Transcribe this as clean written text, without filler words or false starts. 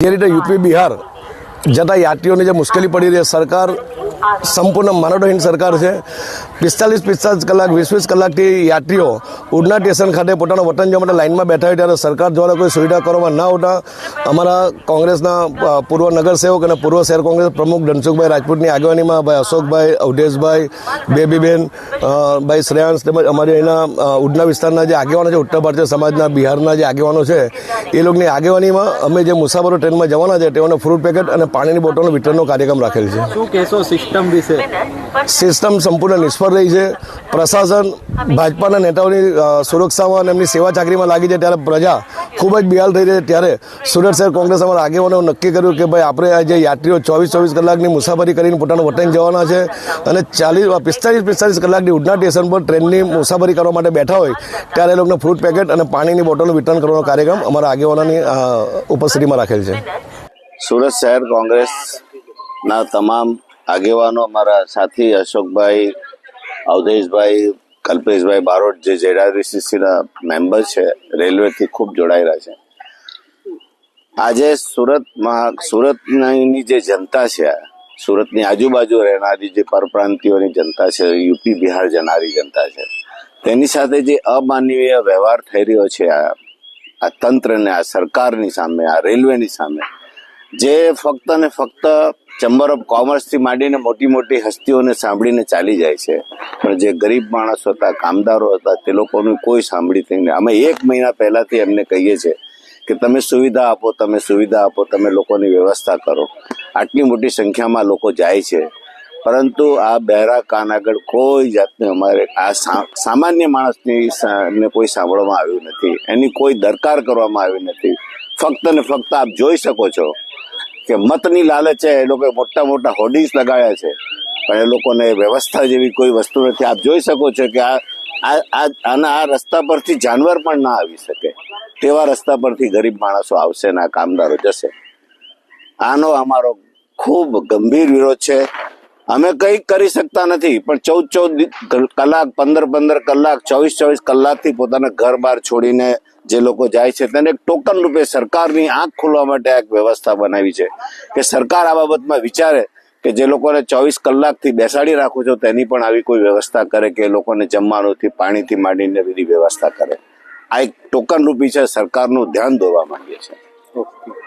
જે રીતે યુપી બિહાર જતા યાત્રીઓને જે મુશ્કેલી પડી રહી છે, સરકાર સંપૂર્ણ માનવતાહીન સરકાર છે। 45 કલાક 20 કલાકથી યાત્રીઓ ઉડના સ્ટેશન ખાતે પોતાના વતન જવા માટે લાઇનમાં બેઠા હોય ત્યારે સરકાર દ્વારા કોઈ સુવિધા કરવામાં ના આવતા અમારા કોંગ્રેસના પૂર્વ નગરસેવક અને પૂર્વ શહેર કોંગ્રેસ પ્રમુખ ધનસુખભાઈ રાજપૂતની આગેવાનીમાં ભાઈ અશોકભાઈ, અવધેશભાઈ, બેબીબેન, ભાઈ શ્રેયાંશ તેમજ અમારે અહીંના ઉડના વિસ્તારના જે આગેવાનો છે, ઉત્તર ભારતીય સમાજના, બિહારના જે આગેવાનો છે, એ લોકોની આગેવાનીમાં અમે જે મુસાફરો ટ્રેનમાં જવાના છે તેઓને ફ્રૂટ પેકેટ અને પાણીની બોટલનો વિતરણનો કાર્યક્રમ રાખેલ છે। શું કહેશો સિસ્ટમ વિશે? સિસ્ટમ સંપૂર્ણ નિષ્ફળ રહી છે। પ્રશાસન ભાજપાના નેતાઓની સુરક્ષામાં અને એમની સેવા ચાકરીમાં લાગી છે ત્યારે પ્રજા ખૂબ જ બેહાલ થઈ રહી છે। ત્યારે સુરત શહેર કોંગ્રેસ અમારા આગેવાનો નક્કી કર્યું કે ભાઈ આપણે આ જે યાત્રીઓ 24 કલાકની મુસાફરી કરીને પોતાનું વતન જવાના છે અને 45 કલાકની ઉડના સ્ટેશન પર ટ્રેનની મુસાફરી કરવા માટે બેઠા હોય ત્યારે એ લોકોને ફ્રૂટ પેકેટ અને પાણીની બોટલનું વિતરણ કરવાનો કાર્યક્રમ અમારા આગેવાનોની ઉપસ્થિતિમાં રાખેલ છે। સુરત શહેર કોંગ્રેસના તમામ આગેવાનો, અમારા સાથી અશોકભાઈ, અવધેશભાઈ, કલ્પેશભાઈ બારોટ જે જેડાવીસીસીના મેમ્બર છે, રેલવેથી ખૂબ જોડાયેલા છે। આજે સુરતની જે જનતા છે, સુરતની આજુબાજુ રહેનારી જે પરપ્રાંતિયોની જનતા છે, યુપી બિહાર જનારી જનતા છે, તેની સાથે જે અમાનવીય વ્યવહાર થઈ રહ્યો છે આ તંત્રને, આ સરકારની સામે, આ રેલવેની સામે, જે ફક્ત ને ફક્ત ચેમ્બર ઓફ કોમર્સથી માંડીને મોટી મોટી હસ્તીઓને સાંભળીને ચાલી જાય છે, પણ જે ગરીબ માણસો હતા, કામદારો હતા, તે લોકોનું કોઈ સાંભળીતી નહીં। અમે 1 મહિના પહેલાથી એમને કહીએ છીએ કે તમે સુવિધા આપો, તમે લોકોની વ્યવસ્થા કરો। આટલી મોટી સંખ્યામાં લોકો જાય છે, પરંતુ આ બહેરા કાન આગળ કોઈ જાતને અમારે આ સામાન્ય માણસની કોઈ સાંભળવામાં આવ્યું નથી, એની કોઈ દરકાર કરવામાં આવી નથી। ફક્ત ને ફક્ત આપ જોઈ શકો છો કે મતની લાલચે એ લોકોએ મોટા મોટા હોર્ડિંગ્સ લગાવ્યા છે, પણ એ લોકોને વ્યવસ્થા જેવી કોઈ વસ્તુ નથી। આપ જોઈ શકો છો કે આ રસ્તા પરથી જાનવર પણ ના આવી શકે તેવા રસ્તા પરથી ગરીબ માણસો આવશે ને આ કામદારો જશે। આનો અમારો ખૂબ ગંભીર વિરોધ છે। અમે કંઈ કરી શકતા નથી, પણ 14 કલાક 15 કલાક 24 કલાકથી પોતાના ઘર બહાર છોડીને જે લોકો જાય છે તેને એક ટોકન રૂપે સરકારની આંખ ખોલવા માટે એક વ્યવસ્થા બનાવી છે કે સરકાર આ બાબતમાં વિચારે કે જે લોકોને 24 કલાકથી બેસાડી રાખો છો તેની પણ આવી કોઈ વ્યવસ્થા કરે કે એ લોકોને જમવાનુંથી પાણીથી માંડીને બધી વ્યવસ્થા કરે। આ એક ટોકન રૂપી છે, સરકારનું ધ્યાન દોરવા માંગીએ છીએ।